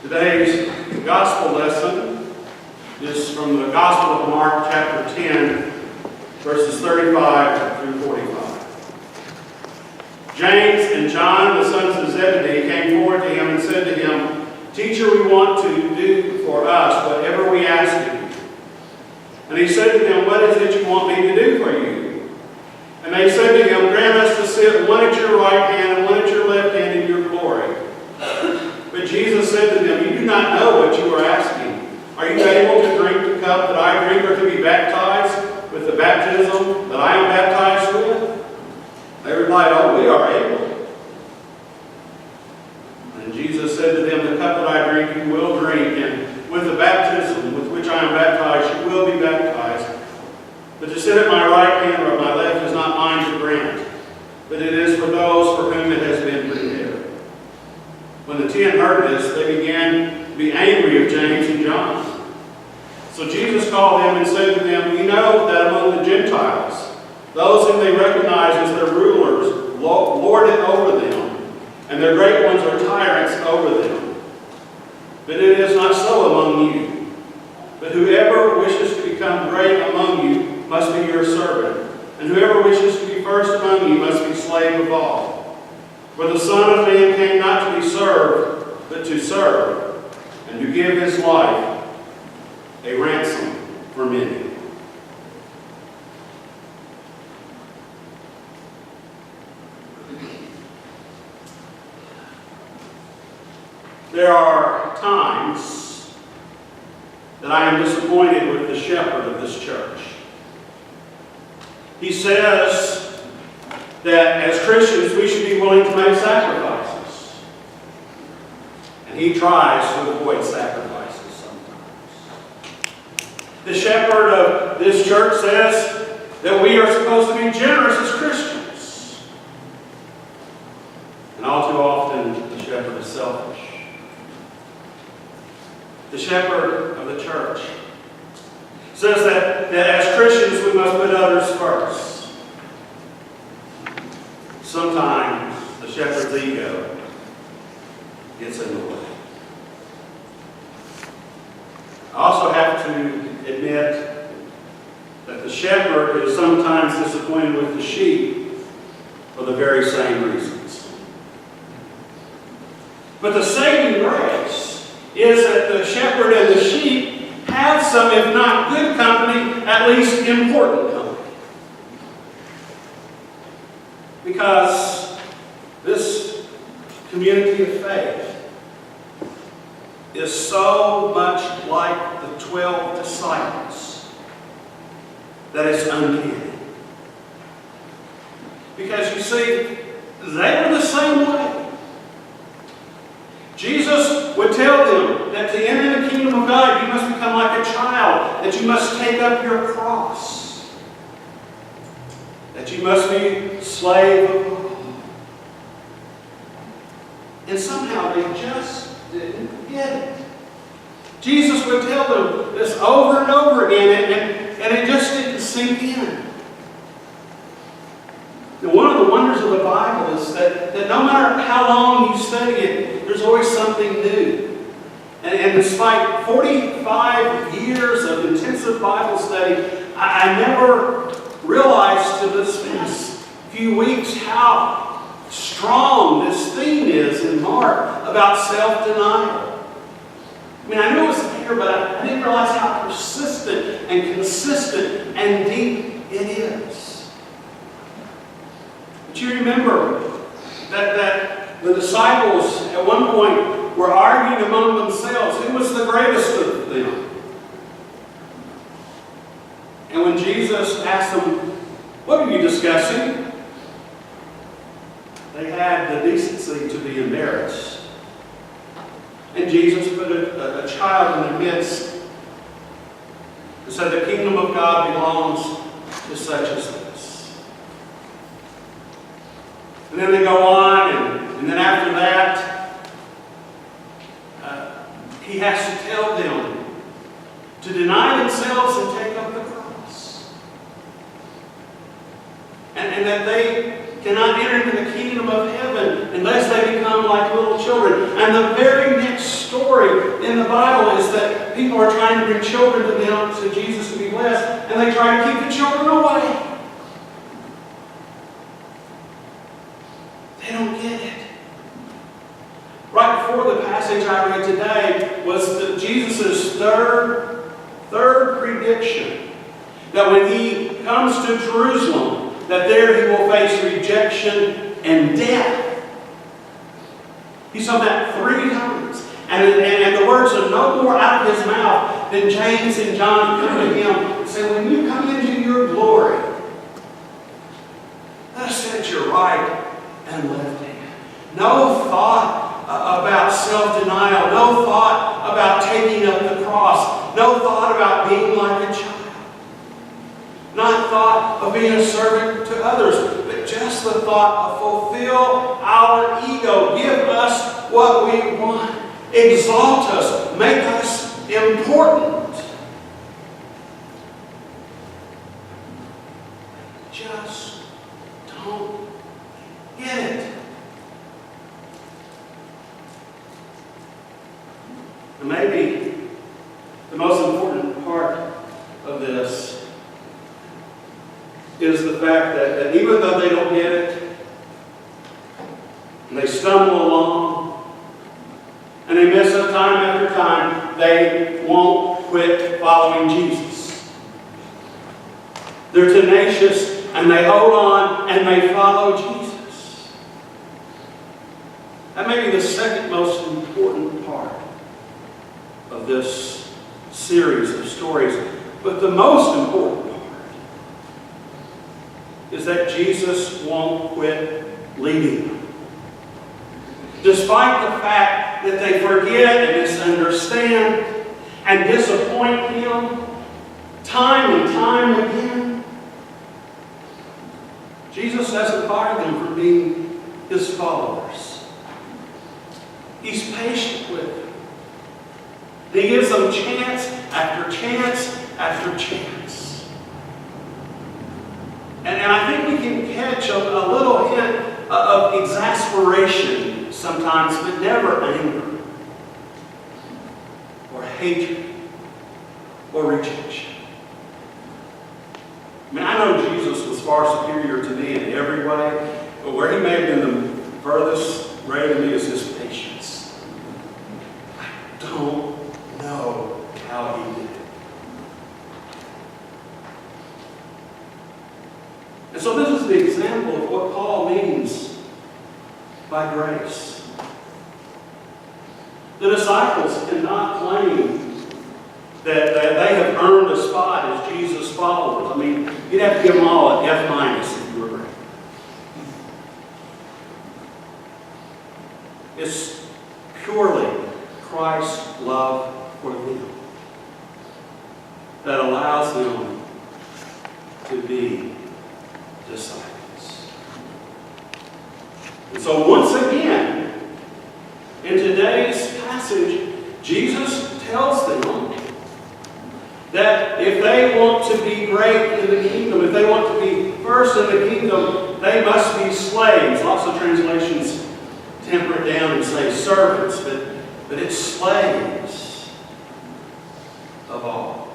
Today's gospel lesson is from the Gospel of Mark, chapter 10, verses 35 through 45. James and John, the sons of Zebedee, came forward to him and said to him, "Teacher, we want to do for us whatever we ask of you." And he said to them, "What is it you want me to do for you?" And they said to him, "Grant us to sit one at your right hand and one at your left hand in your glory." But Jesus said to them, "You do not know what you are asking. Are you able to drink the cup that I drink, or to be baptized with the baptism that I am baptized with?" They replied, "Oh, we are able." And Jesus said to them, "The cup that I drink you will drink, and with the baptism with which I am baptized you will be baptized. But to sit at my right hand or at my left is not mine to grant, but it is for those for whom it has been prepared." When the 10 heard this, they began to be angry of James and John. So Jesus called them and said to them, "You know that among the Gentiles, those whom they recognize as their rulers lord it over them, and their great ones are tyrants over them. But it is not so among you. But whoever wishes to become great among you must be your servant, and whoever wishes to be first among you must be slave of all. For the Son of Man came not to be served, but to serve, and to give his life a ransom for many." There are times that I am disappointed with the shepherd of this church. He says that as Christians we should be willing to make sacrifices. And he tries to avoid sacrifices sometimes. The shepherd of this church says that we are supposed to be generous as Christians. And all too often the shepherd is selfish. The shepherd of the church says that as Christians we must put others first. Sometimes the shepherd's ego gets in the way. I also have to admit that the shepherd is sometimes disappointed with the sheep for the very same reasons. But the saving grace is that the shepherd and the sheep have some, if not good company, at least important company. Because this community of faith is so much like the 12 disciples that it's uncanny. Because you see, they were the same way. Jesus would tell them that to enter the kingdom of God, you must become like a child, that you must take up your cross, that you must be slave of God. And somehow they just didn't get it. Jesus would tell them this over and over again, and it just didn't sink in. And one of the wonders of the Bible is that no matter how long you study it, there's always something new. And despite 45 years of intensive Bible study, I never realized to this past few weeks how strong this theme is in Mark about self-denial. I mean, I knew it was here, but I didn't realize how persistent and consistent and deep it is. But you remember that the disciples at one point were arguing among themselves who was the greatest of them. And when Jesus asked them, "What are you discussing?" they had the decency to be embarrassed. And Jesus put a child in their midst and said, "The kingdom of God belongs to such as this." And then they go on, and then after that, he has to tell them to deny themselves and take up the cross. And that they cannot enter into the kingdom of heaven unless they become like little children. And the very next story in the Bible is that people are trying to bring children to them, to Jesus to be blessed, and they try to keep the children away. They don't get it. Right before the passage I read today was Jesus' third prediction. That when he comes to Jerusalem, that there he will face rejection and death. He said that 3 times. And the words are no more out of his mouth than James and John come to him and say, when you come into your glory, let us sit at your right and left hand. No thought about self-denial. No thought about taking up the cross. No thought about being like a child. Not thought of being a servant to others, but just the thought of fulfill our ego. Give us what we want. Exalt us. Make us important. Just don't get it. And maybe the most important part of this is the fact that even though they don't get it, and they stumble along, and they mess up time after time, they won't quit following Jesus. They're tenacious, and they hold on, and they follow Jesus. That may be the second most important part of this series of stories. But the most important part is that Jesus won't quit leading them. Despite the fact that they forget and misunderstand and disappoint Him time and time again, Jesus doesn't fire them for being His followers. He's patient with them. He gives them chance after chance after chance. And I think we can catch a little hint of exasperation sometimes, but never anger or hatred or rejection. I mean, I know Jesus was far superior to me in every way, but where He may have been the furthest greater to me is His patience. I don't know how He did it. And so this is the example of what Paul means by grace. The disciples cannot claim that they have earned a spot as Jesus' followers. I mean, you'd have to give them all an F- if you were. It's purely Christ's love for them that allows them to be disciples. And so once again, in today's passage, Jesus tells them that if they want to be great in the kingdom, if they want to be first in the kingdom, they must be slaves. Lots of translations temper it down and say servants, but it's slaves of all.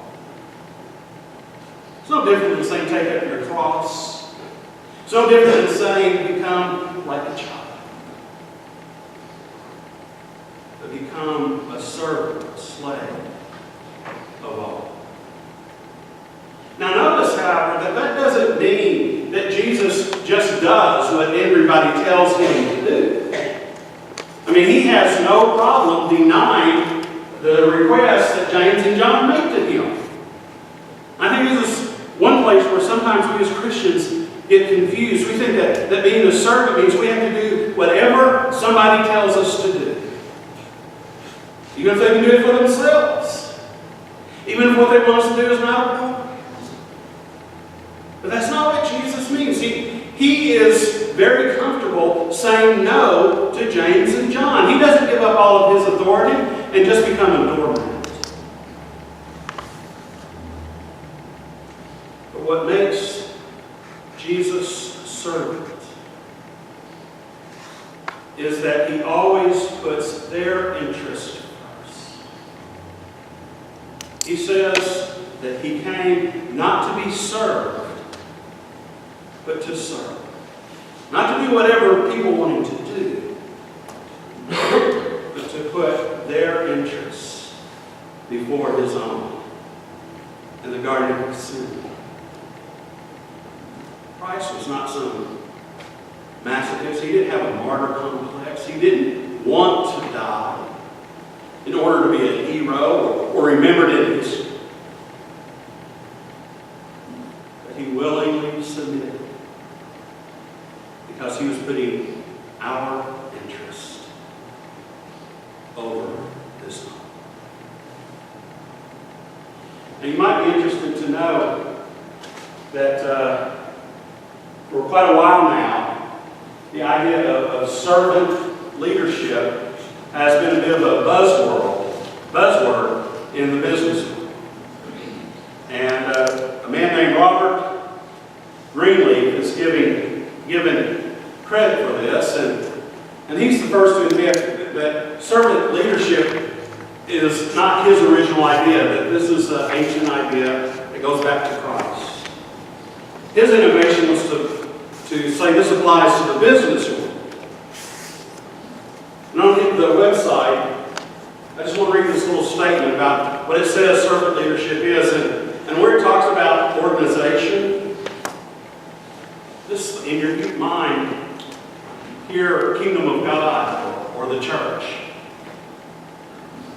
It's no different than saying take up your cross. It's no different than saying become like a child. But become a servant, a slave of all. Now notice, however, that doesn't mean that Jesus just does what everybody tells Him to do. I mean, He has no problem denying the request that James and John make to Him. I think this is one place where sometimes we as Christians get confused. We think that being a servant means we have to do whatever somebody tells us to do. Even if they can do it for themselves. Even if what they want us to do is not wrong. But that's not what Jesus means. He is very comfortable saying no to James and John. He doesn't give up all of His authority and just become a doormat. But what makes Jesus a servant is that he always puts their interest first. He says that he came not to be served, but to serve. Not to do whatever people want him to do, but to put their interests before his own. In the Garden of Gethsemane, Christ was not some masochist. He didn't have a martyr complex. He didn't want to die in order to be a hero or remembered in history. But he willingly submitted because he was putting our interest over his own. Now, you might be interested to know that for quite a while now, the idea of servant leadership has been a bit of a buzzword in the business world. And a man named Robert Greenleaf is given credit for this, and he's the first to admit that servant leadership is not his original idea, that this is an ancient idea that goes back to Christ. His innovation was to say this applies to the business world. And on the website, I just want to read this little statement about what it says servant leadership is, and where it talks about organization. This, in your mind, here, kingdom of God or the church.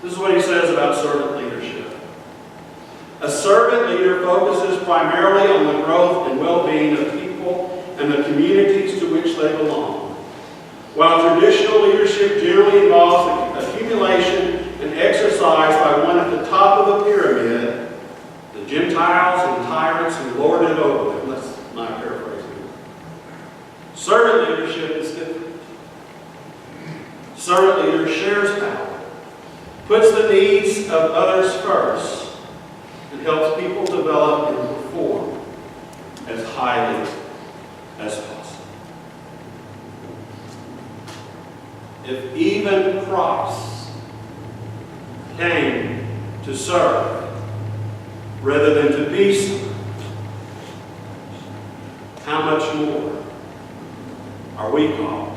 This is what he says about servant leadership. A servant leader focuses primarily on the growth and well-being of people and the communities to which they belong. While traditional leadership generally involves the accumulation and exercise by one at the top of the pyramid, the Gentiles and tyrants who lord it over them. That's my paraphrasing. Servant leadership is different. Servant leader shares power, puts the needs of others first, and helps people develop and perform as highly as possible. If even Christ came to serve rather than to be served, how much more are we called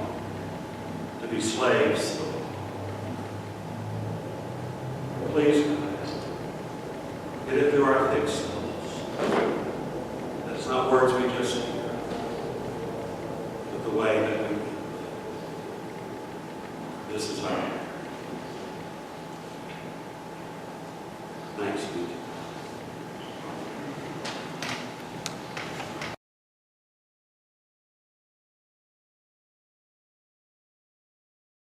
to be slaves of the Lord? Please, God, get it through our thick souls. That's not words we just hear, but the way that we live. This is our prayer. Thanks be to God.